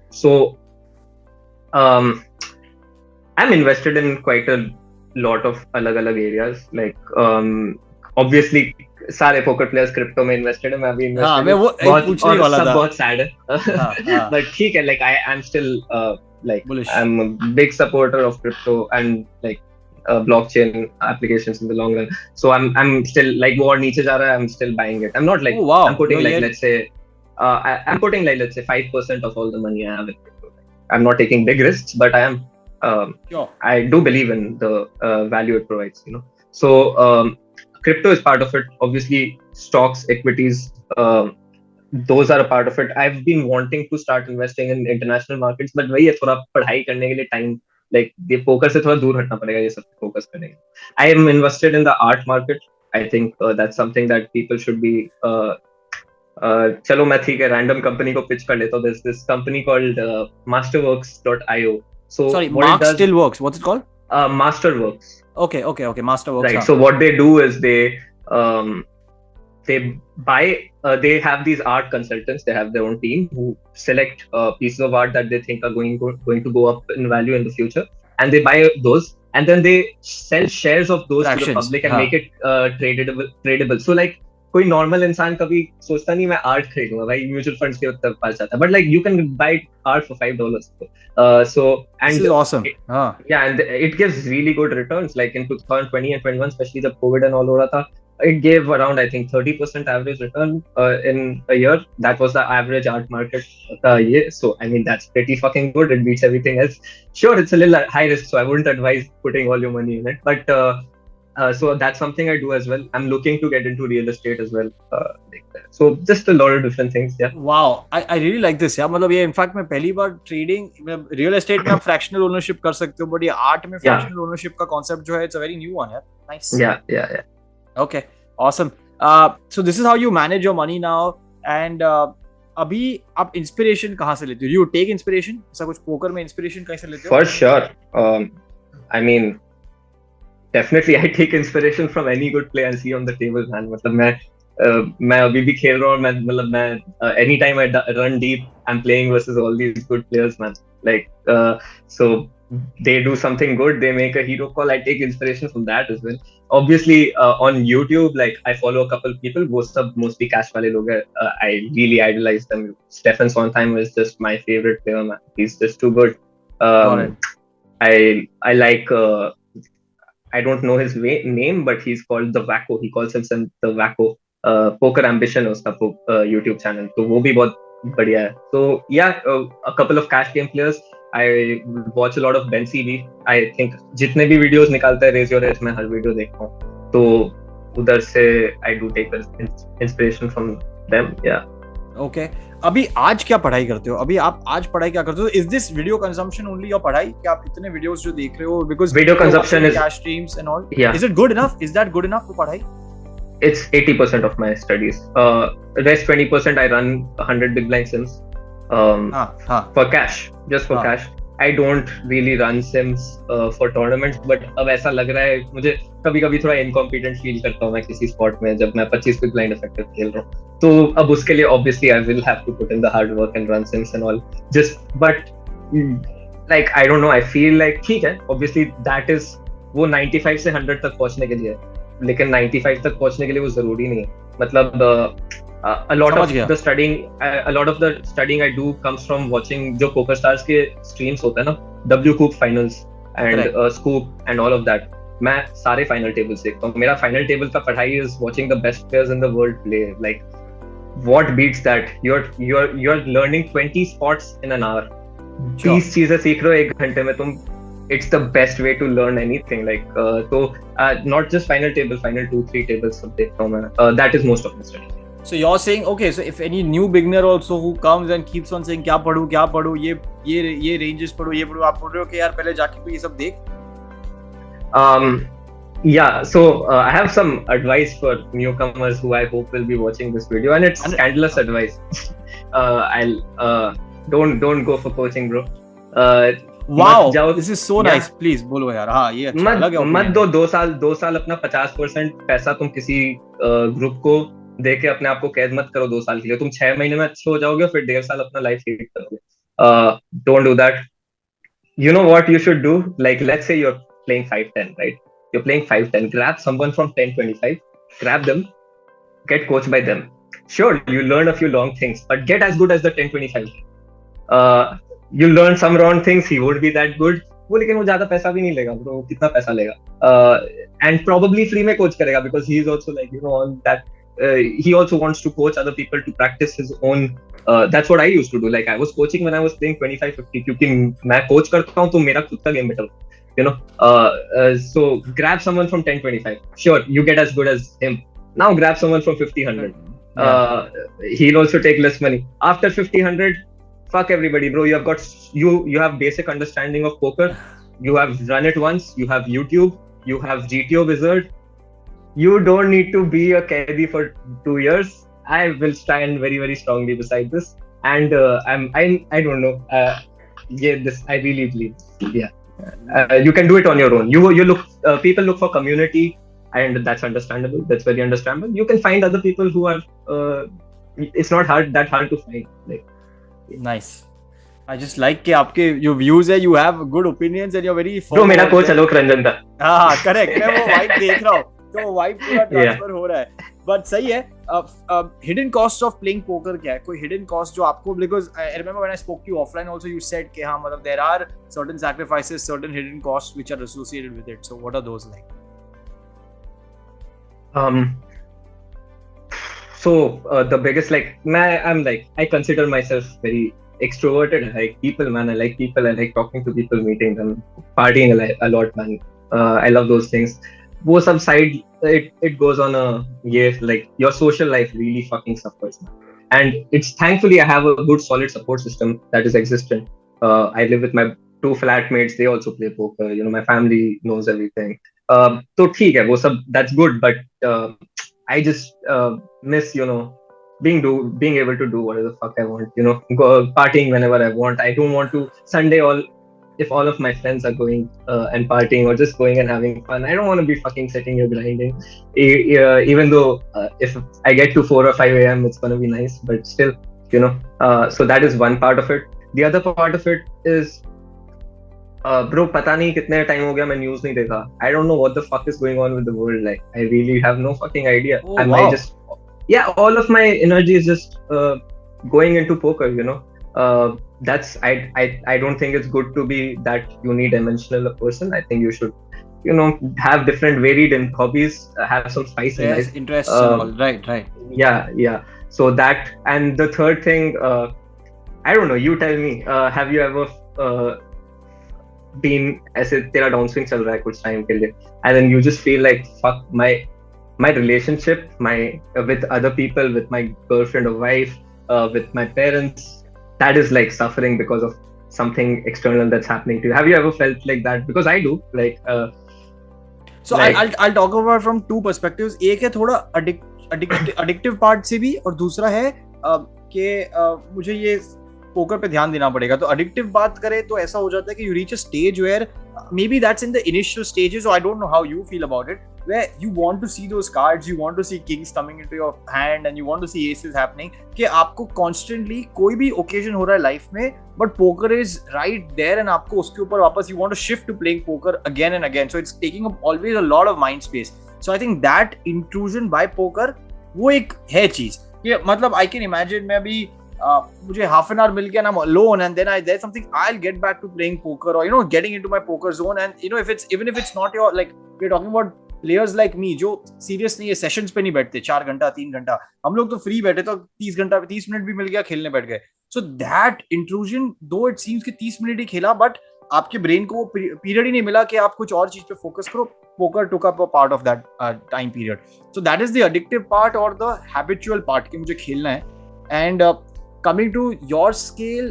invested in quite a lot of अलग-अलग areas. Like obviously सारे पोकर प्लेयर्स क्रिप्टो में इन्वेस्टेड है, मैं भी इन्वेस्टेड हूं. बहुत बहुत सैड है बट ठीक है. Like I am still like I'm a big supporter of crypto and like blockchain applications in the long run. So I'm still like war नीचे जा रहा है, I'm still buying it. I'm not like I'm putting like let's say I'm putting like let's say 5% of all the money I have in crypto. I'm not taking big risks, but I am I do believe in the value it provides, you know. So crypto is part of it. Obviously stocks, equities, those are a part of it. I've been wanting to start investing in international markets, but वही है, थोड़ा पढ़ाई करने के लिए time, like ये poker से थोड़ा दूर हटना पड़ेगा ये सब फोकस करने के लिए. I am invested in the art market. I think that's something that people should be चलो मैं ठीक है रैंडम कंपनी को पिच कर लेता हूँ. There's this company called masterworks.io. So sorry, Mark still works. What's it called? Masterworks. Okay, Masterworks. Right. So what they do is they buy they have these art consultants. They have their own team who select pieces of art that they think are going to go up in value in the future, and they buy those and then they sell shares of those to the public and make it tradable. So like कोई normal इंसान कभी सोचता नहीं मैं art खरीदूंगा भाई, mutual funds के उत्तर पास जाता है, but like you can buy art for $5. So and this is awesome. Yeah, and it gives really good returns. Like in 2020 and 21, especially the COVID and all हो रहा था, it gave around I think 30% average return in a year. That was the average art market year. So I mean that's pretty fucking good. It beats everything else. Sure, it's a little high risk, so I wouldn't advise putting all your money in it, but so that's something I do as well. I'm looking to get into real estate as well. Like that. So just a lot of different things. Yeah. Wow, I really like this. Yeah, मतलब ये in fact मैं पहली बार trading real estate में आप fractional ownership कर सकते हो, but ये art में fractional ownership का concept जो है it's a very new one. Yeah. Nice. Yeah. Okay, awesome. So this is how you manage your money now. And अभी आप inspiration कहाँ से लेते हो? You take inspiration? ऐसा कुछ poker में inspiration कहीं से लेते हो? For sure. I mean, definitely I take inspiration from any good play I see on the table, man. मतलब मैं अभी भी खेल रहा हूँ, मैं मतलब मैं anytime I run deep, I'm playing versus all these good players, man. Like so they do something good, they make a hero call. I take inspiration from that as well. Obviously, on YouTube, like I follow a couple people. वो सब mostly cash वाले लोग हैं. I really idolize them. Stefan Sondheim is just my favorite player, man. He's just too good. Got it. I like. I don't know his name, but he's called the Wacko. He calls himself the Wacko. Poker Ambition है उसका YouTube channel. तो वो भी बहुत बढ़िया है. So yeah, a couple of cash game players. I watch a lot of Ben CV. I think जितने भी videos निकालता है Raise Your Edge मैं हर video देखता हूँ. तो उधर से I do take inspiration from them. Yeah. Okay. अभी आज क्या पढ़ाई करते हो? अभी आप आज पढ़ाई क्या करते हो? Is this video consumption only your पढ़ाई? क्या आप इतने videos जो देख रहे हो? Because video consumption is cash streams and all. Yeah. Is it good enough? Is that good enough for पढ़ाई? It's 80% of my studies. Rest 20% I run 100 big blind sims. For cash, just for cash. I don't really run sims for tournaments, but अब ऐसा लग रहा है मुझे कभी-कभी थोड़ा incompetent feel करता हूँ मैं किसी sport में जब मैं 25 big blind effective खेल रहा हूँ. तो अब उसके लिए obviously I will have to put in the hard work and run sims and all. But like I don't know, I feel like ठीक है. Obviously that is वो 95 से 100 तक पहुँचने के लिए है. लेकिन 95 तक पहुँचने के लिए वो जरूरी नहीं है. मतलब a lot of the studying I do comes from watching जो poker stars के streams होते हैं ना, W Coop finals and Scoop and all of that. मैं सारे final tables देखता हूँ. मेरा final table का पढ़ाई is watching the best players in the world play. Like what beats that? You're learning 20 spots in an hour. 30 चीजें सीख रहे हो एक घंटे में तुम. It's the best way to learn anything. Like so not just final table, final 2-3 tables सब देखता हूँ मैं. That is most of my study. So you're saying, okay, so if any new beginner also who comes and keeps on saying क्या पढ़ूं ये ranges पढ़ो ये पढ़ो, आप बोल रहे हो कि यार पहले जाके तो ये सब देख. Yeah, so I have some advice for newcomers who I hope will be watching this video, and it's scandalous advice. I'll don't go for coaching, bro. Wow, this is so nice. Please बोलो यार. हाँ ये अच्छा लगा. मत दो 2 साल अपना 50% पैसा तुम किसी ग्रुप को दे के अपने आप को कैद मत करो 2 साल के लिए. तुम 6 महीने में अच्छे हो जाओगे फिर 1.5 साल अपना लाइफ हीट करोगे. Don't do that. You know what you should do? Like let's say you're playing 5-10, right? You're playing 5-10. Grab someone from 10-25. Grab them. Get coached by them. Sure, you learn a few long things, but get as good as the 10-25. You learn some wrong things. He won't be that good. वो लेकिन वो ज्यादा पैसा भी नहीं लेगा bro. कितना पैसा लेगा? And probably free में coach करेगा because he is also like on that. He also wants to coach other people to practice his own. That's what I used to do. Like I was coaching when I was playing 25-50 क्योंकि मैं coach करता हूँ तो मेरा खुद का game better. You know. So grab someone from 10-25. Sure, you get as good as him. Now grab someone from 50-100. He'll also take less money. After 50-100, fuck everybody, bro. You have basic understanding of poker. You have run it once. You have YouTube. You have GTO Wizard. You don't need to be a caddy for 2 years. I will stand very, very strongly beside this. And I don't know. This I really believe. Yeah. You can do it on your own. You look. People look for community, and that's understandable. That's very understandable. You can find other people who are. It's not that hard to find. Like. Nice. I just like कि आपके जो views है, you have good opinions and you're very. तो मेरा coach Alok Ranjan था. हाँ, correct. मैं वो vibe देख रहा हूँ. तो vibe पूरा transfer हो रहा है. But सही है. Hidden costs of playing poker क्या है? कोई hidden cost जो आपको, because I remember when I spoke to you offline also you said कि हाँ मतलब there are certain sacrifices, certain hidden costs which are associated with it. So what are those like? So the biggest I consider myself very extroverted. I like people, man. I like people. I like talking to people, meeting them, partying a lot, man. I love those things. वो सब side it goes on like your social life really fucking suffers, man. And it's thankfully I have a good solid support system that is existent. I live with my 2 flatmates. They also play poker. You know, my family knows everything. तो ठीक है वो सब, that's good, but I just miss, you know, being able to do whatever the fuck I want, you know, go partying whenever I want. I don't want to Sunday if all of my friends are going and partying or just going and having fun. I don't want to be fucking sitting here grinding. Even though if I get to 4 or 5 a.m. it's gonna be nice, but still, you know. So that is one part of it. The other part of it is bro पता नहीं कितने time हो गया मैं news नहीं देखा. I don't know what the fuck is going on with the world. Like I really have no fucking idea. Oh I might wow. just, yeah, all of my energy is just going into poker. That's I don't think it's good to be that unidimensional a person. I think you should, have different varied and hobbies, have some spice in Yes, life. interests and all. Right. Yeah. So that, and the third thing, I don't know. You tell me. Have you ever been ऐसे तेरा डाउनस्विंग चल रहा है कुछ time के लिए, and then you just feel like fuck my relationship, my with other people, with my girlfriend or wife, with my parents, that is like suffering because of something external that's happening to you. Have you ever felt like that? Because I do. So Like- I'll talk about from two perspectives. एक है थोड़ा addictive part से भी, और दूसरा है कि मुझे ये पोकर पे ध्यान देना पड़ेगा. तो अडिक्टिव बात करें तो ऐसा हो जाता है कि you reach a stage where maybe that's in the initial stages, so I don't know how you feel about it, where you want to see those cards, you want to see kings coming into your hand and you want to see aces happening, कि आपको constantly कोई भी occasion हो रहा है life में, but poker is right there and आपको उसके ऊपर वापस you want to shift to playing poker again and again, so it's taking up always a lot of mind space. So I think that intrusion by poker वो एक है चीज, कि मतलब I can imagine मैं अभी मुझे half an hour मिल गया and I'm alone, and then there's something, I'll get back to playing poker or getting into my poker zone, and even if it's not your, like we're talking about players like me जो serious नहीं है, sessions पे नहीं बैठते 4 घंटा 3 घंटा, हम लोग तो फ्री बैठे तो 30 मिनट भी मिल गया खेलने बैठ गए. So that intrusion, though it seems कि 30 मिनट ही खेला, but आपके ब्रेन को पीरियड ही नहीं मिला कि आप कुछ और चीज पे फोकस करो. Poker took up a part of that time period. So that is the addictive part or the habitual part कि मुझे खेलना है. And coming to your scale,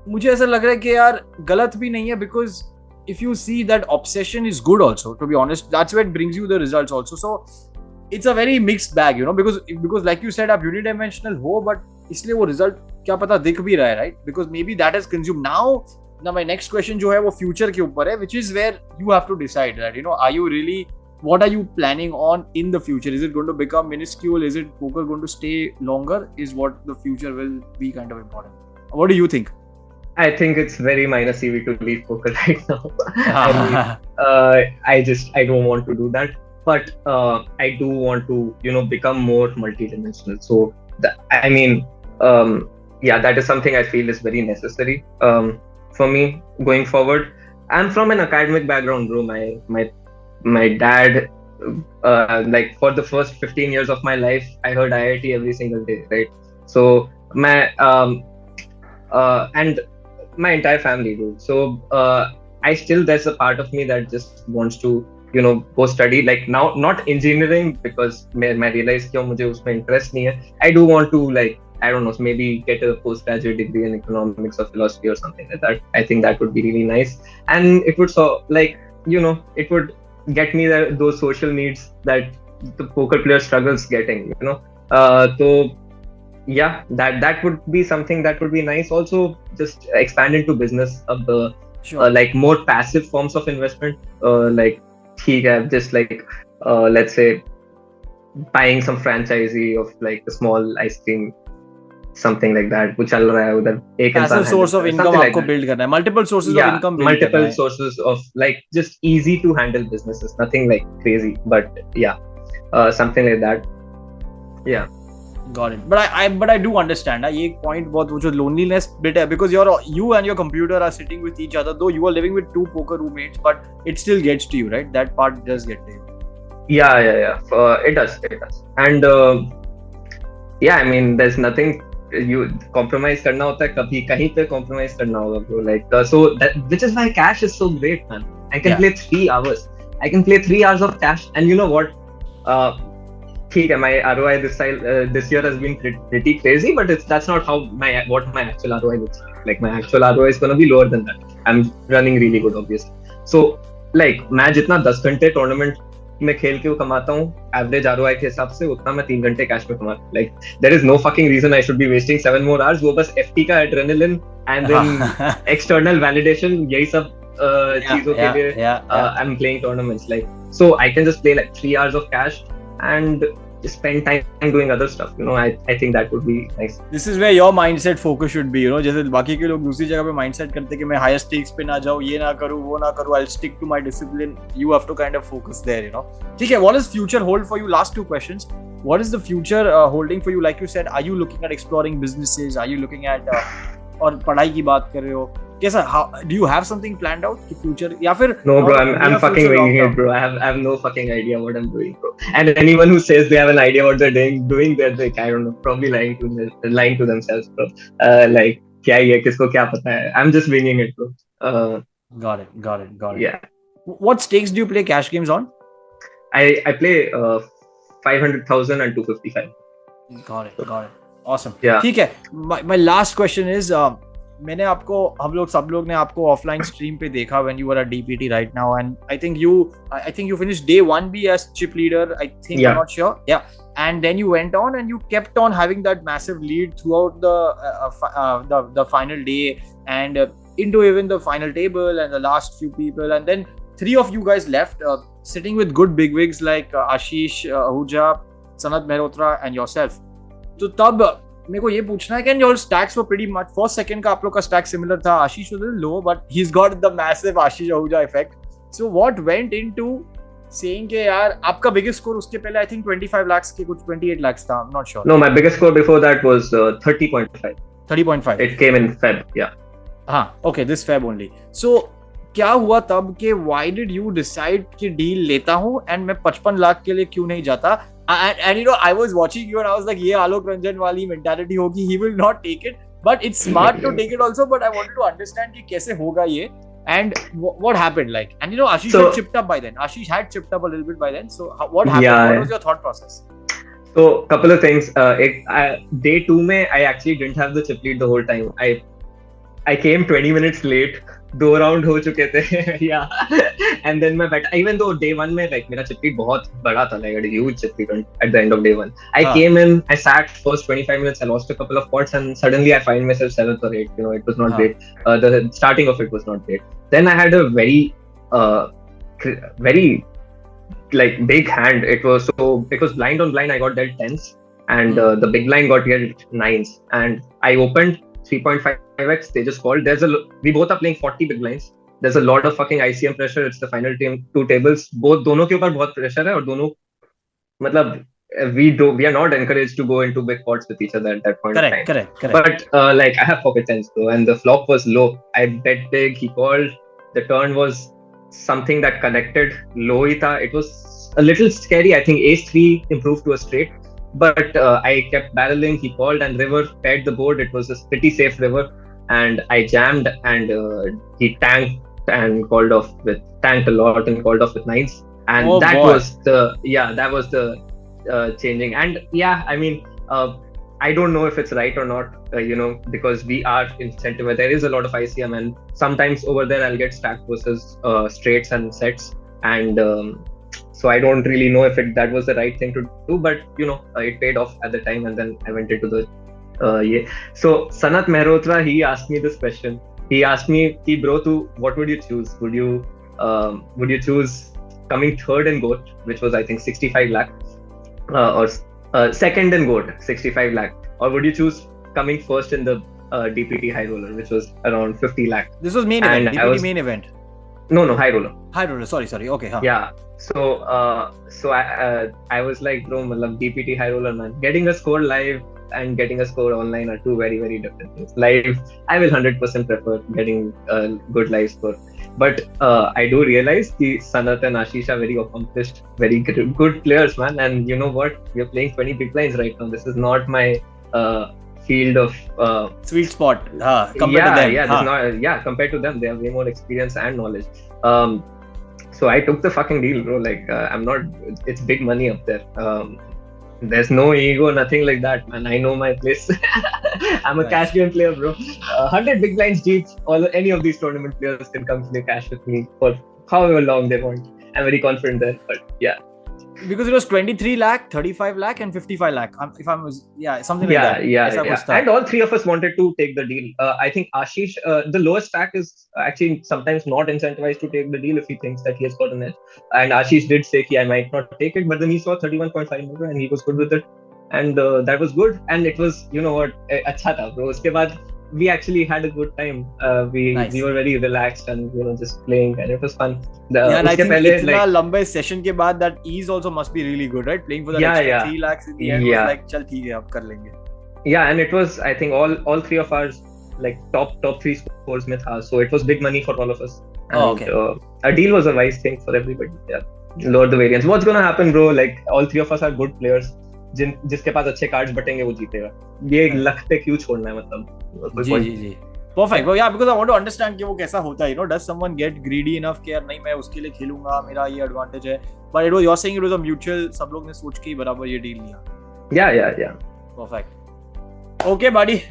मुझे ऐसा लग रहा है कि यार गलत भी नहीं है, because if you see that obsession is good also, to be honest, that's what brings you the results also. So it's a very mixed bag, because like you said आप unidimensional हो, but इसलिए वो result क्या पता दिख भी रहा है, right? Because maybe that is consumed. Now my next question जो है वो future के ऊपर है, which is where you have to decide that, are you really, what are you planning on in the future? Is it going to become minuscule? Is it poker going to stay longer? Is what the future will be kind of important? What do you think? I think it's very minus EV to leave poker right now. I mean, I don't want to do that, but I do want to, become more multidimensional. So, that is something I feel is very necessary for me going forward. I'm from an academic background, bro. My dad, like for the first 15 years of my life, I heard IIT every single day, right? So and my entire family do. So there's a part of me that just wants to, go study, like now, not engineering, because I realize कि मुझे उसमें interest नहीं है. I do want to, like, I don't know, maybe get a postgraduate degree in economics or philosophy or something like that. I think that would be really nice, and it would it would get me those social needs that the poker player struggles getting. So yeah, that would be something that would be nice. Also, just expand into business of the like more passive forms of investment, like just like let's say buying some franchisee of like a small ice cream, something like that, which चल रहा है उधर, एक passive source of income आपको build करना है, multiple sources of income build करना है, multiple sources of, like, just easy to handle businesses, nothing like crazy, but yeah, something like that. Yeah, got it. But I do understand ये एक point बहुत वो जो loneliness bit है, because you and your computer are sitting with each other, though you are living with 2 poker roommates, but it still gets to you, right? That part does get to you. Yeah. It does, and yeah, I mean, there's nothing you compromise करना होता है, कभी कहीं पे compromise करना होगा, bro. Like so that, which is why cash is so great, man. I can play 3 hours. I can play 3 hours of cash, and you know what? ठीक है, my ROI this year has been pretty crazy, but that's not how what my actual ROI looks like. Like my actual ROI is gonna be lower than that. I'm running really good, obviously. So like मैं जितना 10 घंटे tournament में खेल के कमाता हूँ average ROI के हिसाब से, उतना मैं 3 घंटे कैश में कमाता हूँ. Like there is no fucking reason I should be wasting 7 more hours. वो बस FT का adrenaline and then external validation, यही सब चीजों के लिए I'm playing tournaments. Like so I can just play like 3 hours of cash, and just spend time doing other stuff. I think that would be nice. This is where your mindset focus should be. जैसे बाकी के लोग दूसरी जगह पे mindset करते कि मैं higher stakes पे ना जाऊँ, ये ना करूँ, वो ना करूँ, I'll stick to my discipline. You have to kind of focus there. ठीक है. What does future hold for you? Last 2 questions. What is the future holding for you? Like you said, are you looking at exploring businesses? Are you looking at और पढ़ाई की बात कर रहे हो? कैसा? Do you have something planned out for future? या फिर no, bro, I'm fucking winging it, bro. I have no fucking idea what I'm doing, bro. And anyone who says they have an idea what they're doing, they're like, I don't know, probably lying to themselves, bro. Like, क्या ये किसको क्या पता है? I'm just winging it, bro. Got it. Yeah. What stakes do you play cash games on? I play 500,000 and 255. Got it. Awesome. Yeah. ठीक है. My last question is, मैंने आपको सब लोग ने आपको ऑफलाइन स्ट्रीम पे देखा when you were at DPT right now, and I think you finished day 1B as chip leader. I think Yeah. I'm not sure. Yeah. And then you went on and you kept on having that massive lead throughout the final day and into even the final table and the last few people, and then 3 of you guys left sitting with good bigwigs like Ashish Ahuja, Sanat Mehrotra and yourself. तो तब मेरे को ये पूछना है कि your stacks were pretty much first second का आप लोग का stack similar था. Ashish was a little low, but he's got the massive Ashish Ahuja effect. So what went into saying कि यार आपका biggest score उसके पहले I think 25 lakhs के कुछ 28 lakhs था. I'm not sure. No, my biggest score before that was 30.5. 30.5. It came in Feb, yeah. हाँ, okay, this Feb only. So क्या हुआ तब कि why did you decide कि deal लेता हूँ and मैं 55 लाख के लिए क्यों नहीं जाता? And I was watching you and I was like, ये आलोक रंजन वाली mentality होगी, he will not take it, but it's smart to take it also. But I wanted to understand कि कैसे होगा ये and what happened, like, and Ashish had chipped up by then. Ashish had chipped up a little bit by then. So what happened? Yeah. What was your thought process? So couple of things. Day 2 में I actually didn't have the chip lead the whole time. I came 20 minutes late. 2 round हो चुके थे. Yeah. And then मैं बैठा, even though day 1 में like मेरा chip lead बहुत बड़ा था, like a huge chip lead at the end of day 1. I came in, I sat first 25 minutes, I lost a couple of pots, and suddenly I find myself 7th or 8th. It was not great. The starting of it was not great. Then I had a very like big hand. It was blind on blind. I got dealt 10s, and the big blind got dealt 9s, and I opened 3.5x. They just called. We both are playing 40 big blinds. There's a lot of fucking ICM pressure. It's the final 2 tables. दोनों के ऊपर बहुत pressure है, और दोनों मतलब we are not encouraged to go into big pots with each other at that point in time. Correct. But like I have pocket tens though, and the flop was low. I bet big. He called. The turn was something that connected low ही था. It was a little scary. I think ace 3 improved to a straight. But I kept barreling. He called and river paired the board. It was a pretty safe river, and I jammed, and he tanked and tanked a lot and called off with 9s, and that was the changing. And yeah, I mean, I don't know if it's right or not, because we are incentivized. There is a lot of ICM, and sometimes over there I'll get stacked versus straights and sets, and so I don't really know if that was the right thing to do, but it paid off at the time, and then I went into the So Sanat Mehrotra, he asked me this question. He asked me, bro, what would you choose? Would you choose coming third in GOAT, which was I think 65 lakh, or second in GOAT, 65 lakh, or would you choose coming first in the DPT high roller, which was around 50 lakh? This was main event. DPT main event. No, high roller. High roller. Sorry. Okay. Huh. Yeah. So I was like, bro, DPT high roller, man. Getting a score live and getting a score online are two very, very different things. Live, I will 100% prefer getting a good live score. But I do realize the Sanat and Ashish are very accomplished, very good players, man. And you know what? We are playing 20 big blinds right now. This is not my field of sweet spot. Compared to them. Compared to them, they have way more experience and knowledge. So I took the fucking deal, bro. Like it's big money up there. There's no ego, nothing like that, man. I know my place. I'm a cash game player, bro. 100 big blinds deep. Any of these tournament players can come play cash with me for however long they want. I'm very confident there, but yeah. because it was 23 lakh, 35 lakh and 55 lakh. If I was, something like that. ऐसा कुछ था. And all three of us wanted to take the deal. I think Ashish, the lowest stack is actually sometimes not incentivized to take the deal if he thinks that he has got an edge. And Ashish did say I might not take it, but then he saw 31.5 million and he was good with it. And that was good. And it was, you know what, अच्छा था bro. उसके बाद we actually had a good time. We were very relaxed and just playing, and it was fun. And I think इतना लंबे session के बाद that ease also must be really good, right? Playing for the extra 3 lakhs in the end was like चल ठीक है अब कर लेंगे. Yeah, and it was, I think all three of ours like top 3 scores में था, so it was big money for all of us. And, a deal was a wise thing for everybody. Yeah, lower the variance. What's gonna happen, bro? Like all three of us are good players. जिसके पास अच्छे cards बटेंगे वो जीतेगा. ये luck पे क्यों छोड़ना है मतलब. जी perfect. Well, yeah, because I want to understand कि वो कैसा होता है, does someone get greedy enough कि यार नहीं मैं उसके लिए खेलूंगा, मेरा ये एडवांटेज है. But it was, you're saying it was a mutual, सब लोग ने सोच के ही बराबर ये डील लिया. Yeah. Perfect. Okay, buddy.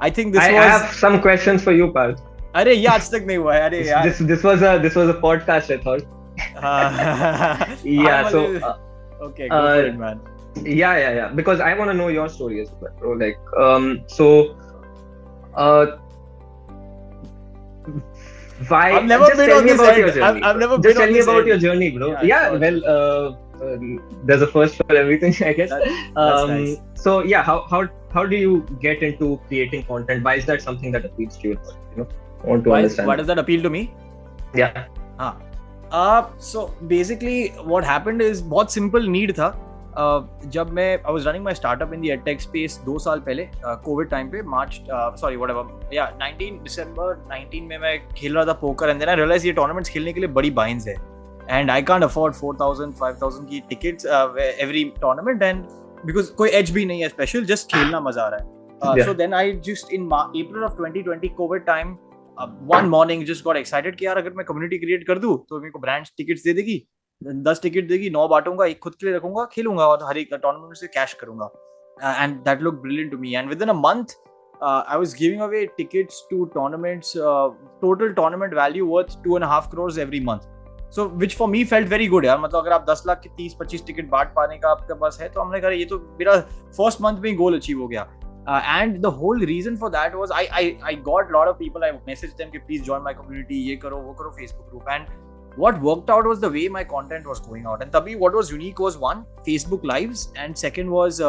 I think this was. I have some questions for you, Parth. अरे ये आज तक नहीं हुआ है. अरे यार. This was a podcast, I thought. Yeah. So. Okay, go for it, man. Yeah. Because I want to know your story as well, bro. Like, why? I've never been on this end. I've never been on this end. Just tell me about your journey, bro. Yeah, well, there's a first for everything, I guess. That's nice. So yeah, how do you get into creating content? Why is that something that appeals to you? I want to understand. Why does that appeal to me? Yeah. So basically, what happened is बहुत simple need था. जब मैं I was running my startup in the edtech space 2 साल पहले Covid time पे December 19 में मैं खेल रहा था poker, and then I realize ये टूर्नामेंट्स खेलने के लिए बड़ी बाइंस है, एंड आई कांट अफोर्ड 4,000 5,000 की tickets every tournament, and because कोई एज भी नहीं है स्पेशल, जस्ट खेलना मजा आ रहा है. So then I just in April of 2020 COVID time one morning just got excited कि यार अगर मैं कम्युनिटी क्रिएट कर दूं तो मेरे को ब्रांड्स टिकट्स दे देगी, 10 टिकट देगी, 9 बांटूंगा, एक खुद के लिए रखूंगा, खेलूंगा और हर एक टूर्नामेंट से कैश करूंगा. And that look brilliant to me, and within a month I was giving away tickets to tournaments, total tournament value worth 2.5 crores every month. So which for me felt very good यार. मतलब अगर आप 10 लाख की 30-25 ticket बांट पाने का आपके पास है तो हमने कहा ये तो मेरा फर्स्ट मंथ में ही गोल अचीव हो गया. And the whole reason for that was I got a lot of people, I messaged them कि please join my community, ये करो वो करो Facebook group, and what worked out was the way my content was going out. And तभी what was unique was one, Facebook lives, and second was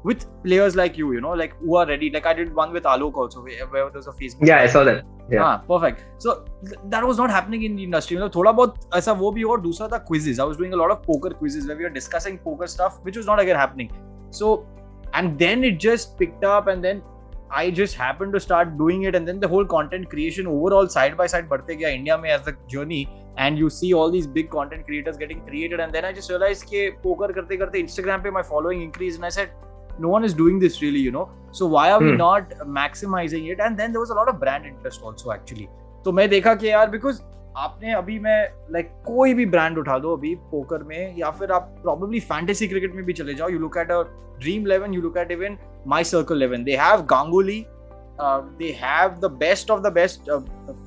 with players like you, like who are ready. Like I did one with Alok also, where there was a Facebook. Yeah, live. I saw that. Yeah. Perfect. So that was not happening in the industry. थोड़ा बहुत ऐसा वो भी, और दूसरा था quizzes. I was doing a lot of poker quizzes where we were discussing poker stuff, which was not again happening. So, and then it just picked up, and then I just happened to start doing it, and then the whole content creation overall side by side बढ़ते गया India में as a journey, and you see all these big content creators getting created, and then I just realized कि poker करते करते Instagram पे my following increased, and I said no one is doing this really, so why are we not maximizing it? And then there was a lot of brand interest also actually. तो मैं देखा कि यार because आपने अभी मैं like कोई भी brand उठा दो अभी पोकर में, या फिर आप probably fantasy cricket में भी चले जाओ, you look at a Dream 11, you look at even My Circle 11, they have Ganguly, they have the best of the best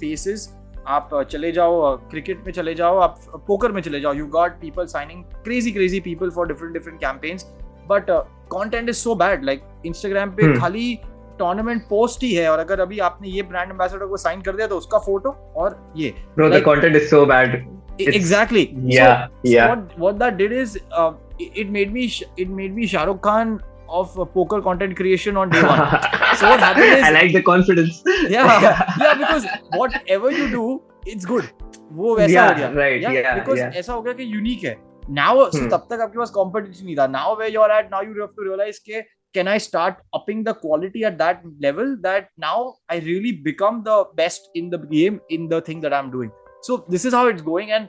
faces. आप चले जाओ क्रिकेट में चले जाओ, आप पोकर में चले जाओ, you got people signing crazy people for different campaigns, but content is so bad. Like Instagram पे खाली टूर्नामेंट पोस्ट ही है, और अगर अभी आपने ये ब्रांड एम्बेसडर को साइन कर दिया तो उसका फोटो और ये bro, the content is so bad. Exactly. Yeah. So what that did is it made me Shah Rukh Khan of poker content creation on day one. So what happened is I like the confidence. Yeah, because whatever you do, it's good. वो वैसा हो गया. Right. Yeah. Because ऐसा हो गया कि unique है. Now, so तब तक आपके पास competition नहीं था. Now where you're at, now you have to realize के can I start upping the quality at that level that now I really become the best in the game, in the thing that I'm doing. So this is how it's going, and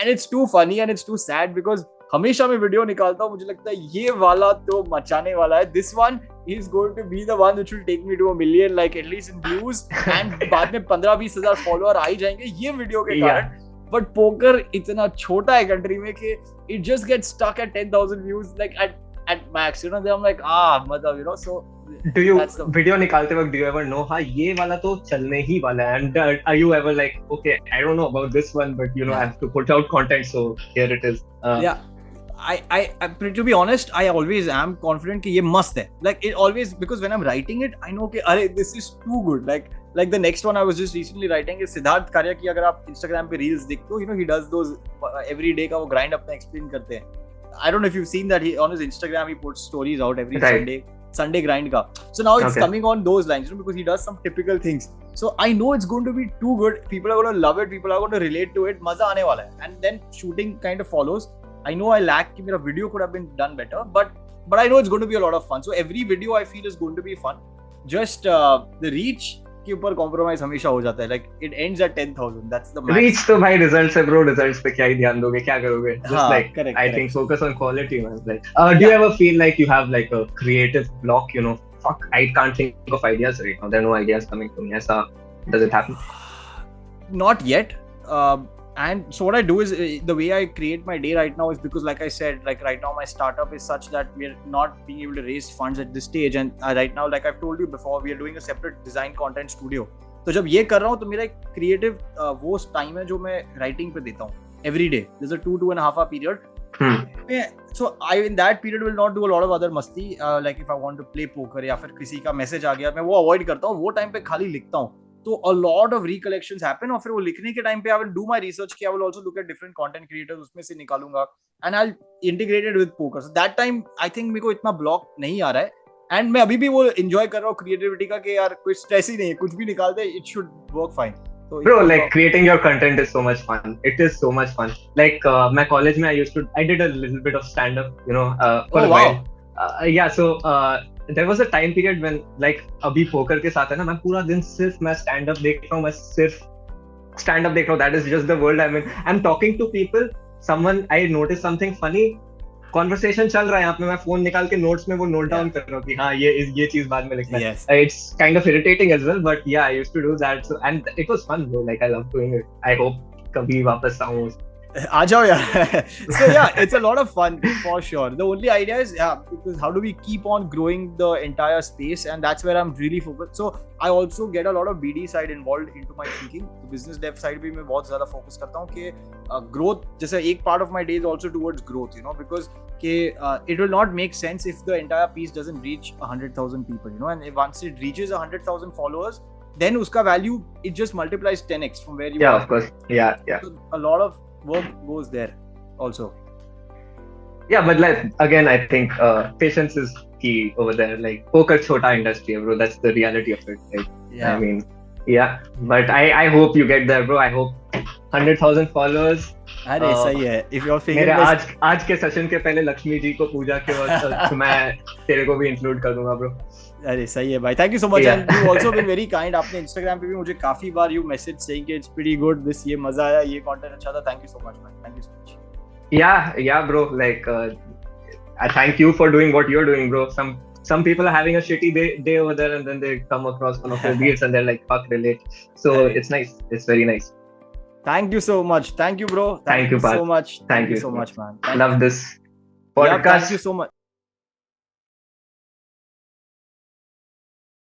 it's too funny and it's too sad because हमेशा मैं video निकालता हूँ, मुझे लगता है ये वाला तो मचाने वाला है. This one is going to be the one which will take me to 1 million, like at least in views, and बाद में 15-20 हजार फॉलोअर आ ही जाएंगे ये वीडियो के कारण. But poker इतना छोटा है कंट्री में कि it just gets stuck at 10,000 views, like at max, then I'm like मतलब so do you video निकालते वक्त do you ever know हाँ ये वाला तो चलने ही वाला है, and are you ever like okay I don't know about this one but I have to put out content, so here it is. Yeah, To be honest, I always am confident कि ये मस्त है. Like it always, because when I'm writing it, I know कि अरे this is too good. Like the next one I was just recently writing is Siddharth कारिया की. अगर आप Instagram पे reels देखते हो, you know he does those every day का वो grind अपना explain करते हैं. I don't know if you've seen that. He on his Instagram he puts stories out every Sunday grind ka. So now it's coming on those lines, you know, because he does some typical things. So I know it's going to be too good. People are going to love it. People are going to relate to it. मजा आने वाला है. And then shooting kind of follows. I know I lack कि मेरा video could have been done better, but I know it's going to be a lot of fun. So every video I feel is going to be fun. Just the reach के ऊपर compromise हमेशा हो जाता है. Like it ends at 10,000. That's the max. Reach तो भाई results है bro. Results पे क्या ही ध्यान दोगे, क्या करोगे? Just correct. I think focus on quality, man. Like, do you ever feel like you have like a creative block? You know, fuck, I can't think of ideas right now. There are no ideas coming to me. ऐसा does it happen? Not yet. And so what I do is the way I create my day right now is because, like I said, like right now my startup is such that we are not being able to raise funds at this stage. And right now, like I've told you before, we are doing a separate design content studio. तो जब ये कर रहा हूँ तो मेरा एक creative वो time है जो मैं writing पे देता हूँ every day. There's a 2.5 hour period. So I in that period will not do a lot of other मस्ती. Like if I want to play poker या फिर किसी का message आ गया, मैं वो avoid करता हूँ. वो time पे खाली लिखता हूँ. तो a lot of recollections happen. और फिर वो लिखने के टाइम पे I will do my research कि I will also look at different content creators, उसमें से निकालूंगा and I'll integrate it with poker. So that time I think मेरे को इतना block नहीं आ रहा है and मैं अभी भी वो enjoy कर रहा हूँ creativity का कि यार कोई stress ही नहीं है, कुछ भी निकाल दे, it should work fine. So bro, like creating your content is so much fun. It is so much fun. Like my college में I did a little bit of stand up, you know, for a while. Yeah, so there was a time period when like अभी poker के साथ है ना, मैं पूरा दिन सिर्फ मैं stand up देख रहा हूँ, मैं सिर्फ stand up देख रहा हूँ. That is just the world I'm in. I'm talking to people. Someone I noticed something funny. Conversation चल रहा है यहाँ पे, मैं फोन निकाल के notes में वो note down कर रहा हूँ कि हाँ ये चीज बाद में लिखना है. It's kind of irritating as well, but yeah, I used to do that. So and it was fun though. Like I love doing it. I hope कभी वापस आऊँ. आ जाओ यार. So yeah, it's a lot of fun for sure. The only idea is because how do we keep on growing the entire space, and that's where I'm really focused. So I also get a lot of BD side involved into my thinking. तो business dev side भी मैं बहुत ज़्यादा focus करता हूँ कि growth, जैसे एक part of my day is also towards growth, you know, because कि it will not make sense if the entire piece doesn't reach 100,000 people, you know, and once it reaches 100,000 followers, then उसका value it just multiplies 10x from where you are. Yeah, of course. Yeah. So a lot of work goes there also. Yeah, but like again, I think patience is key over there. Like poker chota industry, bro. That's the reality of it. Like, yeah. I mean, yeah. But I hope you get there, bro. I hope 100,000 followers. अरे सही है. If you're figuring मेरे आज के session के पहले लक्ष्मी जी को पूजा के वक्त मैं तेरे को भी इंक्लूड कर दूंगा, bro. अरे सही है भाई. Thank you so much. And you've also been very kind. आपने Instagram पे भी मुझे काफी बार you message saying कि it's pretty good. This ये मजा आया, ये content अच्छा था. Thank you so much, man. Thank you so much. Yeah, bro. Like I thank you for doing what you're doing, bro. Some people are having a shitty day over there, and then they come across one of your reels and they're like, fuck, relate. So it's nice. It's very nice. Thank you so much. Thank you, bro. Thank you so much. Thank you so much, man. Love this podcast. Yeah, thank you so much.